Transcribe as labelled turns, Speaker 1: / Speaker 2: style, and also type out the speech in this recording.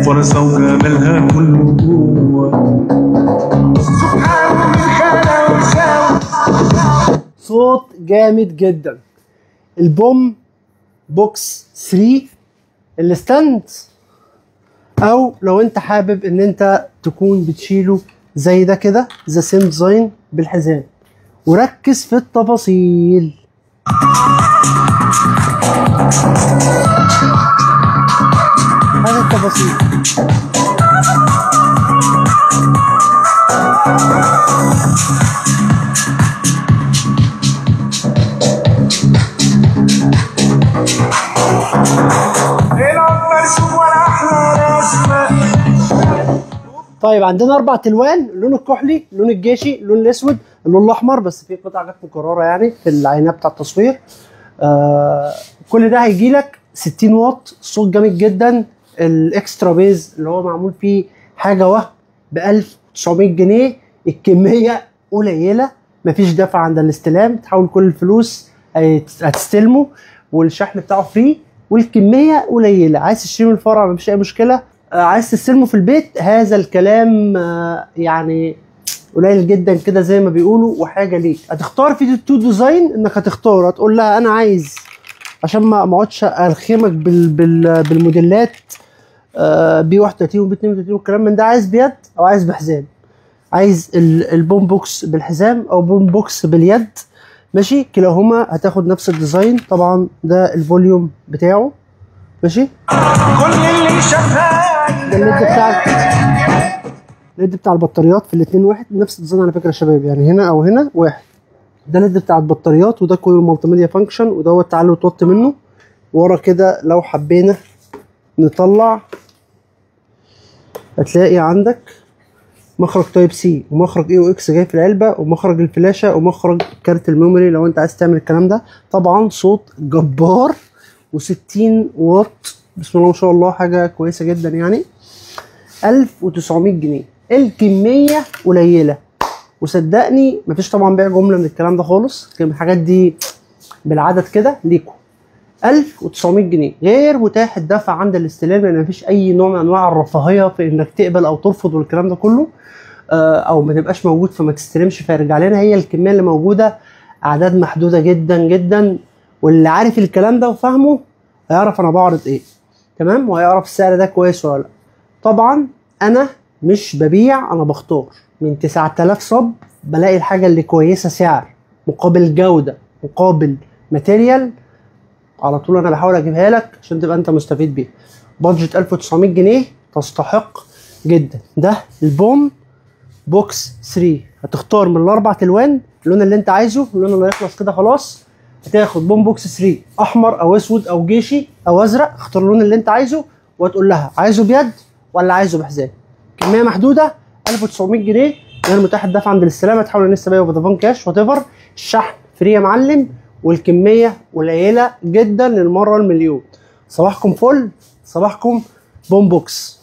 Speaker 1: فرصة وجمالها كله جوه. سبحان من خلق وساوي.
Speaker 2: صوت جامد جدا. البوم بوكس 3 الستاند، او لو انت حابب ان انت تكون بتشيله زي ده كده ذا سيم ديزاين بالحزام، وركز في التفاصيل. هذه التفاصيل. طيب عندنا 4 الوان: اللون الكحلي، اللون الجيشي، اللون الاسود، اللون الاحمر، بس في قطع جت مكرره يعني في العينه بتاع التصوير. كل ده هيجي لك 60 واط، صوت جامد جدا. الاكسترا بيز اللي هو معمول فيه حاجه ب 1900 جنيه. الكميه قليله، مفيش دفع عند الاستلام، تحول كل الفلوس هتستلمه، والشحن بتاعه فري، والكميه قليله. عايز تشتري من الفرع مفيش اي مشكله، عايز تستلمه في البيت هذا الكلام يعني قليل جدا كده زي ما بيقولوا. وحاجه ليك، هتختار في التو ديزاين، انك هتختار هتقول لها انا عايز، عشان ما اقعدش الخمك بالموديلات بي 31 وبي 32 والكلام من ده. عايز بيد او عايز بحزام، عايز البوم بوكس بالحزام او بوم بوكس باليد، ماشي. كلاهما هتاخد نفس الديزاين. طبعا ده الفوليوم بتاعه، ماشي.
Speaker 1: كل اللي شغال
Speaker 2: ده الليد بتاع البطاريات في الاثنين واحد، نفس الديزاين على فكره يا شباب، يعني هنا او هنا واحد. ده الليد بتاع البطاريات، وده كويل المالتي ميديا فانكشن، ودوت تعالى وتوطي منه ورا كده. لو حبينا نطلع هتلاقي عندك مخرج تايب سي، ومخرج اي او اكس جاي في العلبه، ومخرج الفلاشه، ومخرج كارت الميموري لو انت عايز تعمل الكلام ده. طبعا صوت جبار، و60 واط، بسم الله ما شاء الله، حاجه كويسه جدا يعني. 1900 جنيه. الكميه قليله، وصدقني مفيش طبعا بيع جمله من الكلام ده خالص، الحاجات دي بالعدد كده ليكم. 1900 جنيه غير متاح الدفع عند الاستلام، لان مفيش اي نوع من انواع الرفاهيه في انك تقبل او ترفض والكلام ده كله، او ما تبقاش موجود فما تستلمش فيرجع لنا. هي الكميه اللي موجوده اعداد محدوده جدا جدا، واللي عارف الكلام ده وفاهمه هيعرف انا بعرض ايه، تمام، وهيعرف السعر ده كويس ولا لا. طبعا انا مش ببيع، انا بختار من 9000 صب، بلاقي الحاجه اللي كويسه سعر مقابل جوده مقابل ماتيريال، على طول انا بحاول اجيبها لك عشان تبقى انت مستفيد بيها. بادجت 1900 جنيه تستحق جدا. ده البوم بوكس 3. هتختار من ال4 الوان اللون اللي انت عايزه، اللون اللي هيخلص كده خلاص. هتاخد بوم بوكس 3 احمر او اسود او جيشي او ازرق، اختار اللون اللي انت عايزه، وتقول لها عايزه بيد ولا عايزه بحزام. كميه محدوده، 1900 جنيه غير متاح الدفع عند الاستلام. هتحول لسه بيا وفودافون كاش وات ايفر. الشحن فري يا معلم، والكميه قليله جدا للمره المليون. صباحكم فل، صباحكم بوم بوكس.